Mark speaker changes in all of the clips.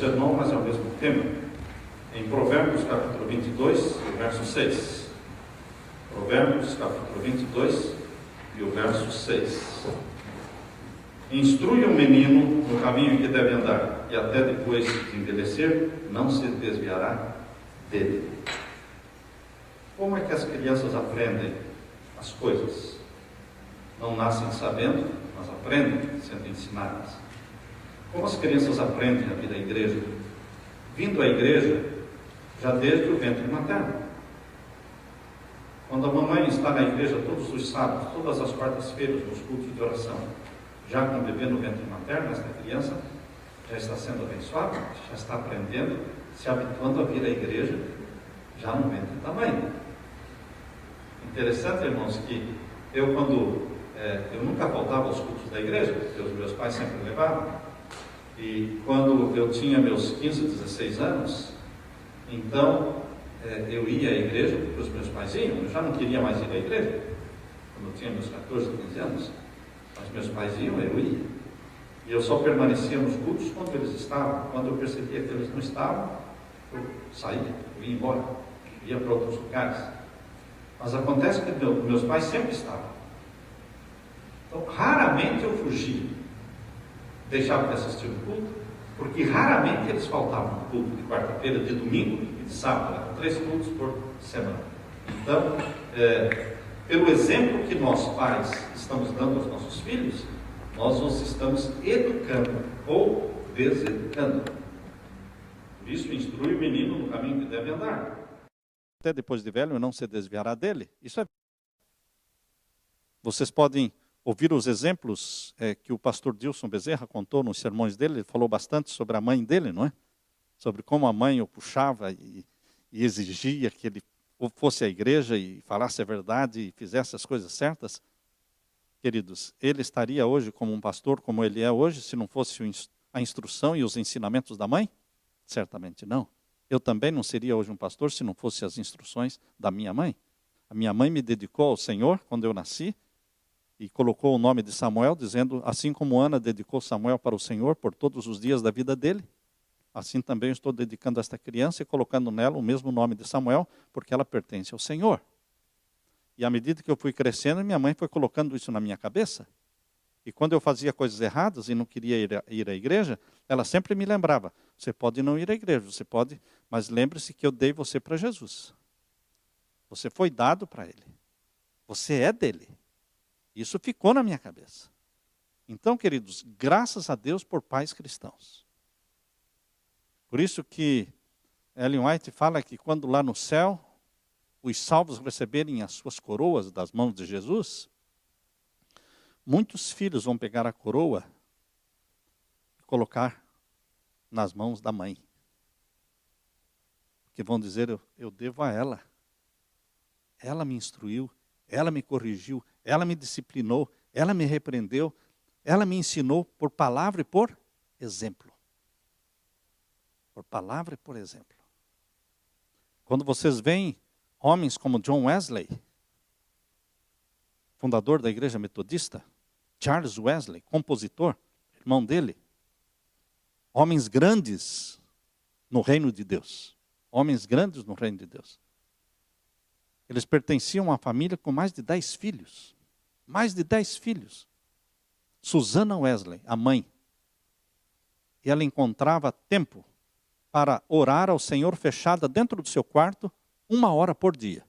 Speaker 1: sermão, mas ao mesmo tempo, em Provérbios capítulo 22, verso 6. Provérbios capítulo 22 e o verso 6. Instrui o menino no caminho que deve andar, e até depois de envelhecer, não se desviará dele. Como é que as crianças aprendem as coisas? Não nascem sabendo, mas aprendem sendo ensinadas. Como as crianças aprendem a vir à igreja? Vindo à igreja, já desde o ventre materno. Quando a mamãe está na igreja todos os sábados, todas as quartas-feiras, nos cultos de oração, já com o bebê no ventre materno, esta criança já está sendo abençoada, já está aprendendo, se habituando a vir à igreja, já no ventre da mãe. Interessante, irmãos, que eu nunca faltava aos cultos da igreja, porque os meus pais sempre levavam, e quando eu tinha meus 15, 16 anos, então eu ia à igreja, porque os meus pais iam, eu já não queria mais ir à igreja, quando eu tinha meus 14, 15 anos, mas meus pais iam, eu ia, e eu só permanecia nos cultos quando eles estavam. Quando eu percebia que eles não estavam, eu saía, eu ia embora, ia para outros lugares. Mas acontece que meus pais sempre estavam. Então, raramente eu fugia, deixava de assistir o culto, porque raramente eles faltavam no culto de quarta-feira, de domingo e de sábado. Eram 3 cultos por semana. Então, pelo exemplo que nós pais estamos dando aos nossos filhos, nós os estamos educando ou deseducando. Por isso, instrui o menino no caminho que deve andar. Até depois de velho, não se desviará dele. Isso é. Vocês podem ouvir os exemplos que o pastor Dilson Bezerra contou nos sermões dele. Ele falou bastante sobre a mãe dele, não é? Sobre como a mãe o puxava e exigia que ele fosse à igreja e falasse a verdade e fizesse as coisas certas. Queridos, ele estaria hoje como um pastor como ele é hoje, se não fosse a instrução e os ensinamentos da mãe? Certamente não. Eu também não seria hoje um pastor se não fosse as instruções da minha mãe. A minha mãe me dedicou ao Senhor quando eu nasci e colocou o nome de Samuel, dizendo, assim como Ana dedicou Samuel para o Senhor por todos os dias da vida dele, assim também eu estou dedicando esta criança e colocando nela o mesmo nome de Samuel, porque ela pertence ao Senhor. E à medida que eu fui crescendo, minha mãe foi colocando isso na minha cabeça. E quando eu fazia coisas erradas e não queria ir à igreja, ela sempre me lembrava, você pode não ir à igreja, você pode, mas lembre-se que eu dei você para Jesus. Você foi dado para Ele. Você é dele. Isso ficou na minha cabeça. Então, queridos, graças a Deus por pais cristãos. Por isso que Ellen White fala que quando lá no céu, os salvos receberem as suas coroas das mãos de Jesus, muitos filhos vão pegar a coroa e colocar nas mãos da mãe. Porque vão dizer, eu devo a ela. Ela me instruiu, ela me corrigiu, ela me disciplinou, ela me repreendeu, ela me ensinou por palavra e por exemplo. Por palavra e por exemplo. Quando vocês veem homens como John Wesley, fundador da igreja metodista, Charles Wesley, compositor, irmão dele, homens grandes no reino de Deus. Homens grandes no reino de Deus. Eles pertenciam a uma família com mais de 10 filhos. Mais de 10 filhos. Susana Wesley, a mãe. E ela encontrava tempo para orar ao Senhor fechada dentro do seu quarto, 1 hora por dia.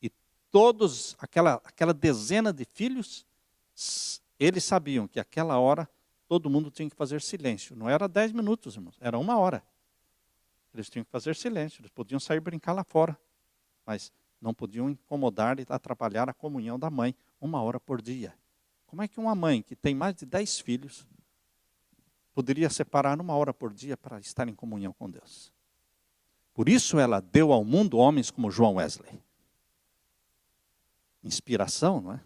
Speaker 1: E todos, aquela dezena de filhos, eles sabiam que aquela hora todo mundo tinha que fazer silêncio. Não era 10 minutos, irmãos, era 1 hora. Eles tinham que fazer silêncio, eles podiam sair brincar lá fora, mas não podiam incomodar e atrapalhar a comunhão da mãe, 1 hora por dia. Como é que uma mãe que tem mais de 10 filhos poderia separar 1 hora por dia para estar em comunhão com Deus? Por isso ela deu ao mundo homens como João Wesley. Inspiração, não é?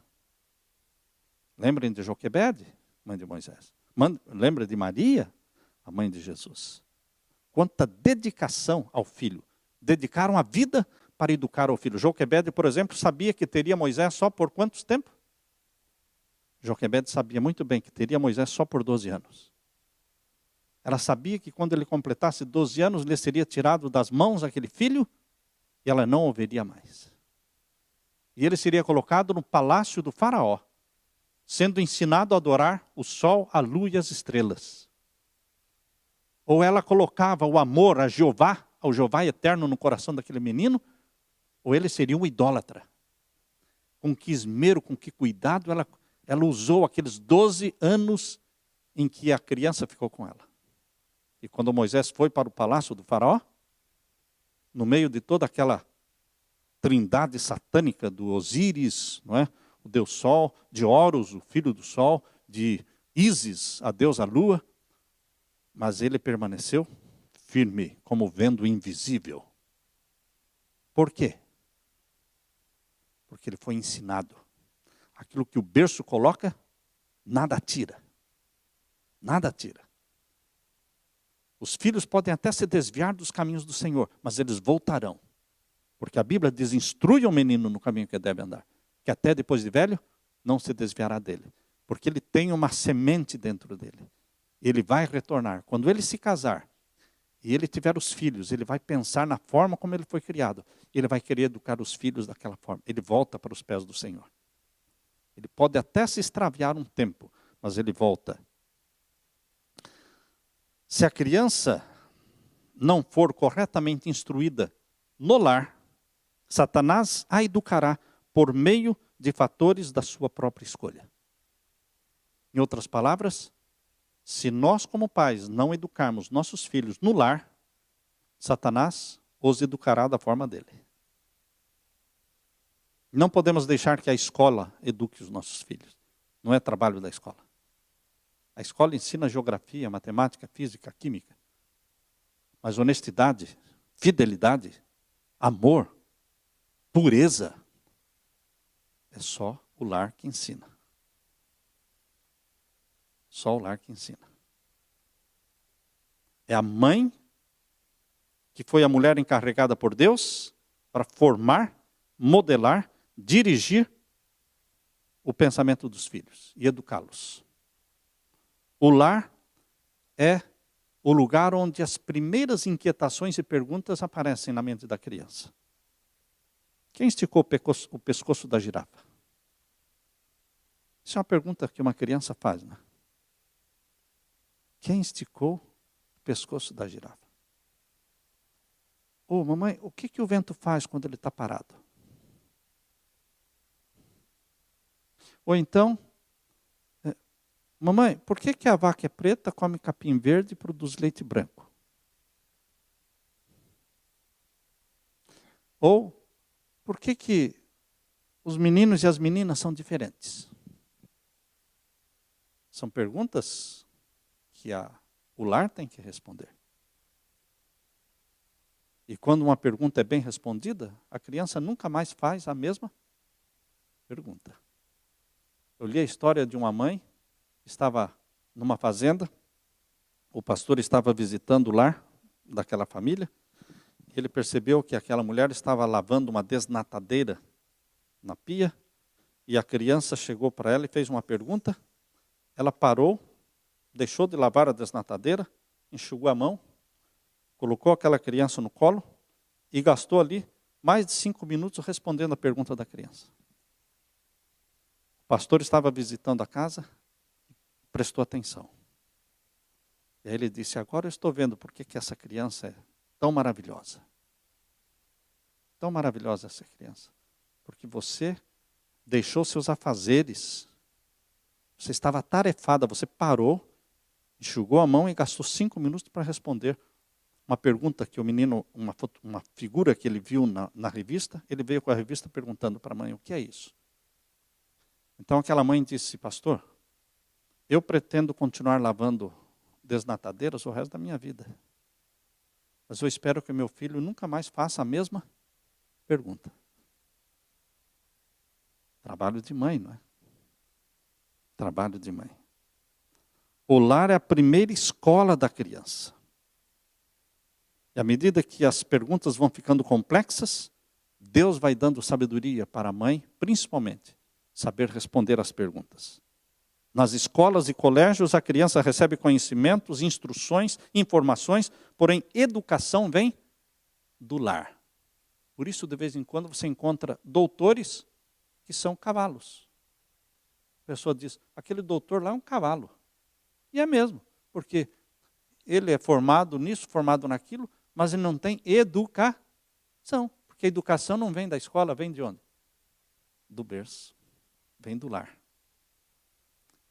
Speaker 1: Lembrem de Joquebede, mãe de Moisés. Lembra de Maria, a mãe de Jesus. Quanta dedicação ao filho. Dedicaram a vida para educar o filho. Joquebede, por exemplo, sabia que teria Moisés só por quantos tempos? Joquebede sabia muito bem que teria Moisés só por 12 anos. Ela sabia que quando ele completasse 12 anos, lhe seria tirado das mãos aquele filho e ela não o veria mais. E ele seria colocado no palácio do faraó, sendo ensinado a adorar o sol, a lua e as estrelas. Ou ela colocava o amor a Jeová, ao Jeová eterno no coração daquele menino, ou ele seria um idólatra. Com que esmero, com que cuidado ela usou aqueles 12 anos em que a criança ficou com ela. E quando Moisés foi para o palácio do faraó, no meio de toda aquela trindade satânica do Osíris, não é? O deus Sol, de Horus, o filho do Sol, de Ísis, a deusa Lua, mas ele permaneceu firme, como vendo o invisível. Por quê? Porque ele foi ensinado. Aquilo que o berço coloca, nada tira. Nada tira. Os filhos podem até se desviar dos caminhos do Senhor, mas eles voltarão. Porque a Bíblia diz, instrui o menino no caminho que deve andar, que até depois de velho, não se desviará dele. Porque ele tem uma semente dentro dele. Ele vai retornar. Quando ele se casar, e ele tiver os filhos, ele vai pensar na forma como ele foi criado. Ele vai querer educar os filhos daquela forma. Ele volta para os pés do Senhor. Ele pode até se extraviar um tempo, mas ele volta. Se a criança não for corretamente instruída no lar, Satanás a educará por meio de fatores da sua própria escolha. Em outras palavras, se nós como pais não educarmos nossos filhos no lar, Satanás os educará da forma dele. Não podemos deixar que a escola eduque os nossos filhos. Não é trabalho da escola. A escola ensina geografia, matemática, física, química. Mas honestidade, fidelidade, amor, pureza, é só o lar que ensina. Só o lar que ensina. É a mãe que foi a mulher encarregada por Deus para formar, modelar, dirigir o pensamento dos filhos e educá-los. O lar é o lugar onde as primeiras inquietações e perguntas aparecem na mente da criança. Quem esticou o pescoço da girafa? Isso é uma pergunta que uma criança faz, né? Quem esticou o pescoço da girafa? Ô, mamãe, o que o vento faz quando ele está parado? Ou então, mamãe, por que a vaca é preta, come capim verde e produz leite branco? Ou, por que os meninos e as meninas são diferentes? São perguntas que o lar tem que responder. E quando uma pergunta é bem respondida, a criança nunca mais faz a mesma pergunta. Eu li a história de uma mãe que estava numa fazenda, o pastor estava visitando o lar daquela família, e ele percebeu que aquela mulher estava lavando uma desnatadeira na pia, e a criança chegou para ela e fez uma pergunta, ela parou, deixou de lavar a desnatadeira, enxugou a mão, colocou aquela criança no colo e gastou ali mais de 5 minutos respondendo a pergunta da criança. O pastor estava visitando a casa, prestou atenção. E aí ele disse, agora eu estou vendo por que essa criança é tão maravilhosa. Tão maravilhosa essa criança. Porque você deixou seus afazeres. Você estava atarefada, você parou, enxugou a mão e gastou 5 minutos para responder uma pergunta que o menino, uma figura que ele viu na revista, ele veio com a revista perguntando para a mãe, o que é isso? Então aquela mãe disse, pastor, eu pretendo continuar lavando desnatadeiras o resto da minha vida. Mas eu espero que meu filho nunca mais faça a mesma pergunta. Trabalho de mãe, não é? Trabalho de mãe. O lar é a primeira escola da criança. E à medida que as perguntas vão ficando complexas, Deus vai dando sabedoria para a mãe, principalmente, saber responder às perguntas. Nas escolas e colégios, a criança recebe conhecimentos, instruções, informações, porém, educação vem do lar. Por isso, de vez em quando, você encontra doutores que são cavalos. A pessoa diz, aquele doutor lá é um cavalo. E é mesmo, porque ele é formado nisso, formado naquilo, mas ele não tem educação. Porque a educação não vem da escola, vem de onde? Do berço, vem do lar.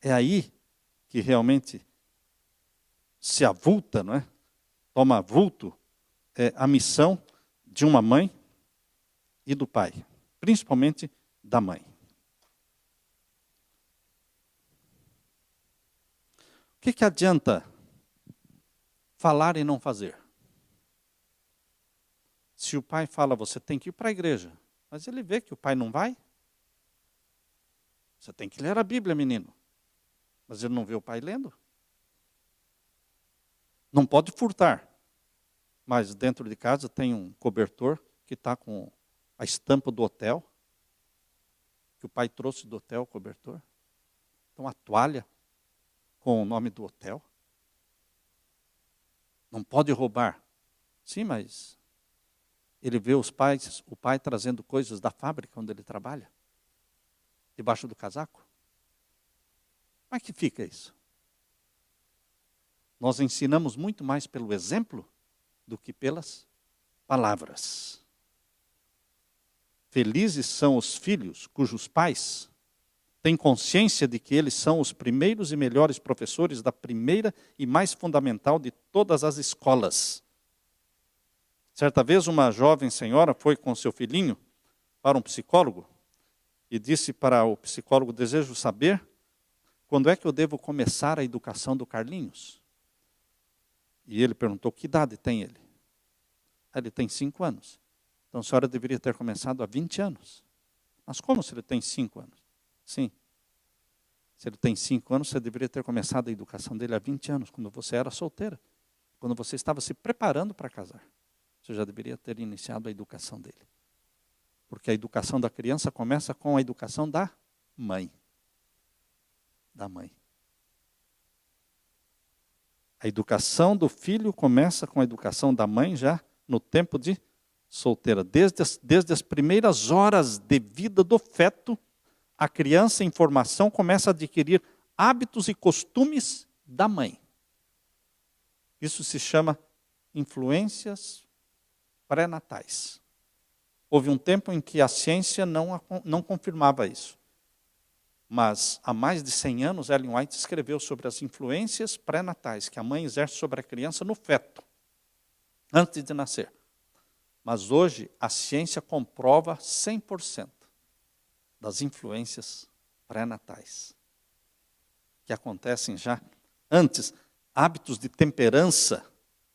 Speaker 1: É aí que realmente se avulta, não é? Toma vulto a missão de uma mãe e do pai, principalmente da mãe. O que adianta falar e não fazer? Se o pai fala, você tem que ir para a igreja, mas ele vê que o pai não vai, você tem que ler a Bíblia, menino. Mas ele não vê o pai lendo. Não pode furtar. Mas dentro de casa tem um cobertor que está com a estampa do hotel, que o pai trouxe do hotel, o cobertor. Então a toalha com o nome do hotel. Não pode roubar. Sim, mas ele vê o pai trazendo coisas da fábrica onde ele trabalha, debaixo do casaco. Como é que fica isso? Nós ensinamos muito mais pelo exemplo do que pelas palavras. Felizes são os filhos cujos pais têm consciência de que eles são os primeiros e melhores professores da primeira e mais fundamental de todas as escolas. Certa vez uma jovem senhora foi com seu filhinho para um psicólogo e disse para o psicólogo, desejo saber quando é que eu devo começar a educação do Carlinhos? E ele perguntou, que idade tem ele? Ele tem 5 anos. Então a senhora deveria ter começado há 20 anos. Mas como se ele tem 5 anos? Sim. Se ele tem 5 anos, você deveria ter começado a educação dele há 20 anos, quando você era solteira. Quando você estava se preparando para casar. Você já deveria ter iniciado a educação dele. Porque a educação da criança começa com a educação da mãe. Da mãe. A educação do filho começa com a educação da mãe já no tempo de solteira. Desde as primeiras horas de vida do feto, a criança em formação começa a adquirir hábitos e costumes da mãe. Isso se chama influências pré-natais. Houve um tempo em que a ciência não confirmava isso. Mas há mais de 100 anos, Ellen White escreveu sobre as influências pré-natais que a mãe exerce sobre a criança no feto, antes de nascer. Mas hoje a ciência comprova 100% das influências pré-natais, que acontecem já antes. Hábitos de temperança,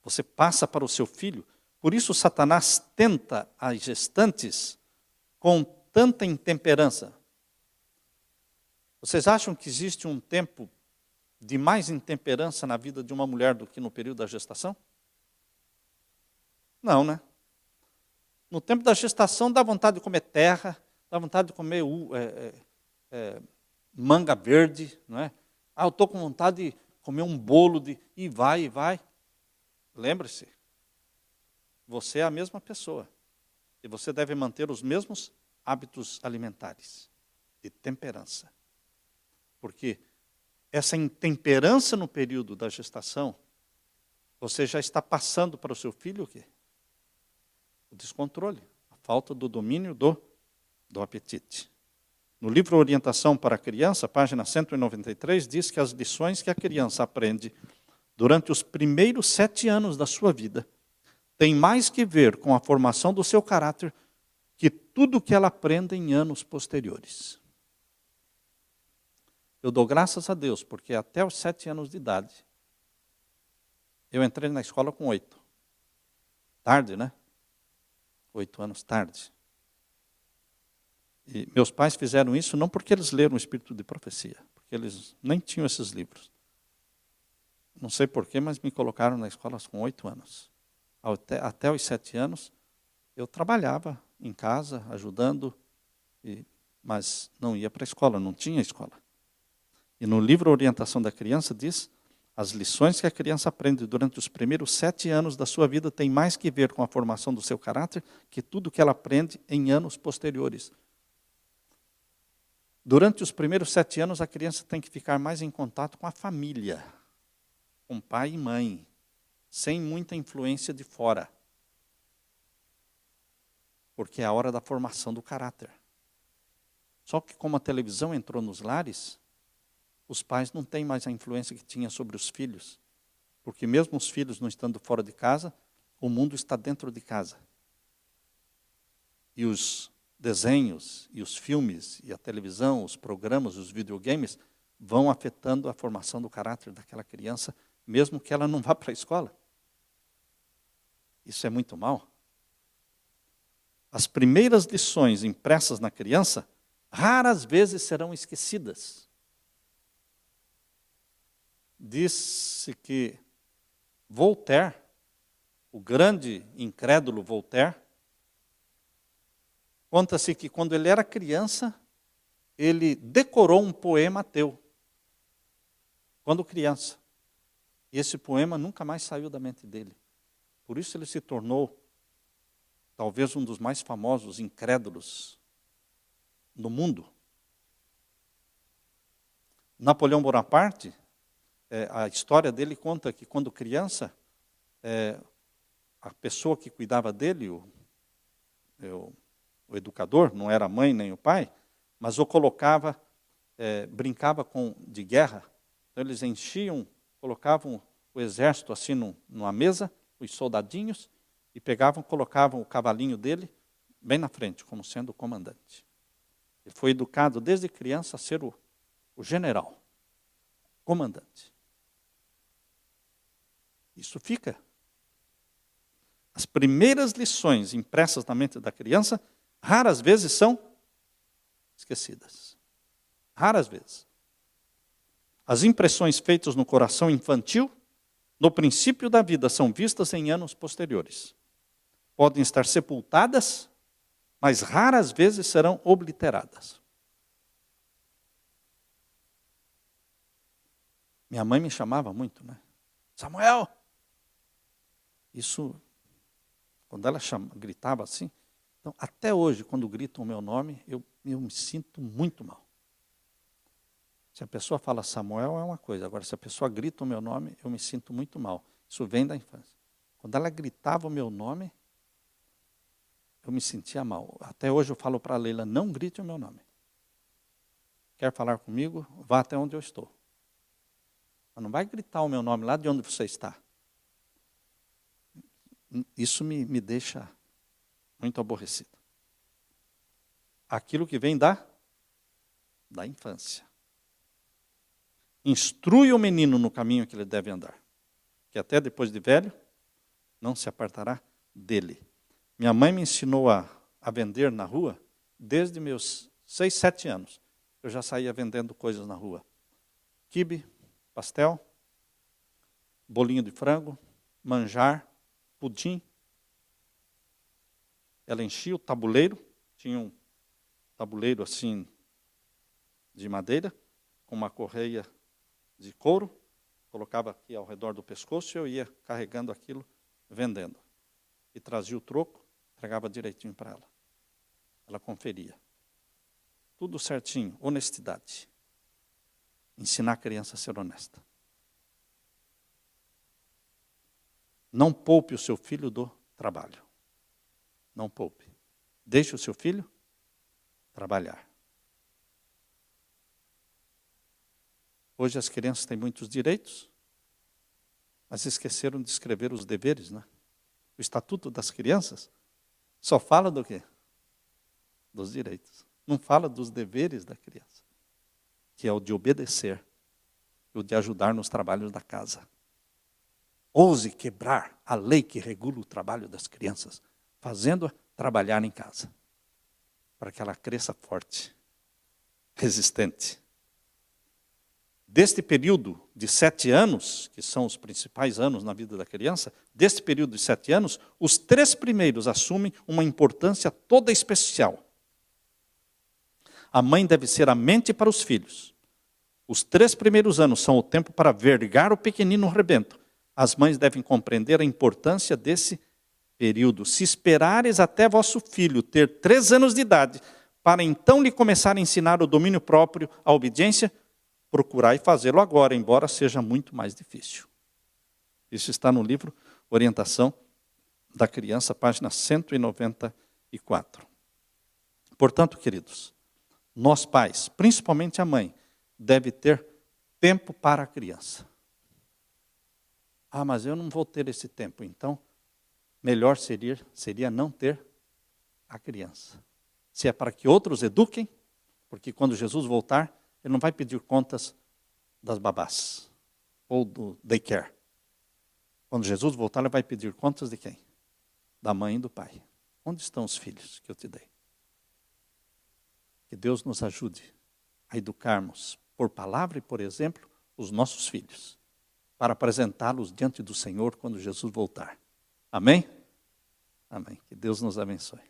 Speaker 1: você passa para o seu filho. Por isso Satanás tenta as gestantes com tanta intemperança. Vocês acham que existe um tempo de mais intemperança na vida de uma mulher do que no período da gestação? Não, né? No tempo da gestação dá vontade de comer terra, dá vontade de comer manga verde, não é? Ah, eu estou com vontade de comer um bolo e vai. Lembre-se, você é a mesma pessoa. E você deve manter os mesmos hábitos alimentares, de temperança. Porque essa intemperança no período da gestação, você já está passando para o seu filho o quê? O descontrole, a falta do domínio do apetite. No livro Orientação para a Criança, página 193, diz que as lições que a criança aprende durante os primeiros 7 anos da sua vida têm mais que ver com a formação do seu caráter que tudo que ela aprende em anos posteriores. Eu dou graças a Deus, porque até os 7 anos de idade, eu entrei na escola com 8. Tarde, né? 8 anos tarde. E meus pais fizeram isso não porque eles leram o Espírito de Profecia, porque eles nem tinham esses livros. Não sei porquê, mas me colocaram na escola com 8 anos. Até os 7 anos, eu trabalhava em casa, ajudando, mas não ia para a escola, não tinha escola. E no livro Orientação da Criança diz, as lições que a criança aprende durante os primeiros 7 anos da sua vida têm mais que ver com a formação do seu caráter que tudo que ela aprende em anos posteriores. Durante os primeiros 7 anos, a criança tem que ficar mais em contato com a família, com pai e mãe, sem muita influência de fora. Porque é a hora da formação do caráter. Só que como a televisão entrou nos lares, os pais não têm mais a influência que tinha sobre os filhos. Porque mesmo os filhos não estando fora de casa, o mundo está dentro de casa. E os desenhos, e os filmes, e a televisão, os programas, os videogames, vão afetando a formação do caráter daquela criança, mesmo que ela não vá para a escola. Isso é muito mal. As primeiras lições impressas na criança, raras vezes serão esquecidas. Disse que Voltaire, o grande incrédulo Voltaire, conta-se que quando ele era criança, ele decorou um poema ateu. Quando criança. E esse poema nunca mais saiu da mente dele. Por isso ele se tornou talvez um dos mais famosos incrédulos no mundo. Napoleão Bonaparte, a história dele conta que quando criança, a pessoa que cuidava dele, o educador, não era a mãe nem o pai, mas o colocava, brincava de guerra. Então eles enchiam, colocavam o exército assim numa mesa, os soldadinhos, e colocavam o cavalinho dele bem na frente, como sendo o comandante. Ele foi educado desde criança a ser o general, comandante. Isso fica. As primeiras lições impressas na mente da criança, raras vezes são esquecidas. Raras vezes. As impressões feitas no coração infantil, no princípio da vida, são vistas em anos posteriores. Podem estar sepultadas, mas raras vezes serão obliteradas. Minha mãe me chamava muito, né? Samuel! Isso, quando ela gritava assim, então, até hoje, quando gritam o meu nome, eu me sinto muito mal. Se a pessoa fala Samuel, é uma coisa. Agora, se a pessoa grita o meu nome, eu me sinto muito mal. Isso vem da infância. Quando ela gritava o meu nome, eu me sentia mal. Até hoje eu falo para a Leila, não grite o meu nome. Quer falar comigo? Vá até onde eu estou. Mas não vai gritar o meu nome lá de onde você está. Isso me deixa muito aborrecido. Aquilo que vem da infância. Instrui o menino no caminho que ele deve andar, que até depois de velho, não se apartará dele. Minha mãe me ensinou a vender na rua desde meus 6, 7 anos. Eu já saía vendendo coisas na rua. Quibe, pastel, bolinho de frango, manjar, pudim. Ela enchia o tabuleiro, tinha um tabuleiro assim de madeira, com uma correia de couro, colocava aqui ao redor do pescoço e eu ia carregando aquilo, vendendo. E trazia o troco, entregava direitinho para ela. Ela conferia. Tudo certinho, honestidade. Ensinar a criança a ser honesta. Não poupe o seu filho do trabalho. Não poupe. Deixe o seu filho trabalhar. Hoje as crianças têm muitos direitos, mas esqueceram de escrever os deveres, né? O Estatuto das Crianças só fala do quê? Dos direitos. Não fala dos deveres da criança, que é o de obedecer, o de ajudar nos trabalhos da casa. Ouse quebrar a lei que regula o trabalho das crianças, fazendo-a trabalhar em casa, para que ela cresça forte, resistente. Deste período de 7 anos, que são os principais anos na vida da criança, deste período de 7 anos, os 3 primeiros assumem uma importância toda especial. A mãe deve ser a mente para os filhos, Os 3 primeiros anos são o tempo para vergar o pequenino no rebento. As mães devem compreender a importância desse período. Se esperares até vosso filho ter 3 anos de idade, para então lhe começar a ensinar o domínio próprio, a obediência, procurai fazê-lo agora, embora seja muito mais difícil. Isso está no livro Orientação da Criança, página 194. Portanto, queridos, nós pais, principalmente a mãe, deve ter tempo para a criança. Ah, mas eu não vou ter esse tempo, então melhor seria não ter a criança. Se é para que outros eduquem, porque quando Jesus voltar, ele não vai pedir contas das babás ou do daycare. Quando Jesus voltar, ele vai pedir contas de quem? Da mãe e do pai. Onde estão os filhos que eu te dei? Que Deus nos ajude a educarmos, por palavra e por exemplo, os nossos filhos, para apresentá-los diante do Senhor quando Jesus voltar. Amém? Amém. Que Deus nos abençoe.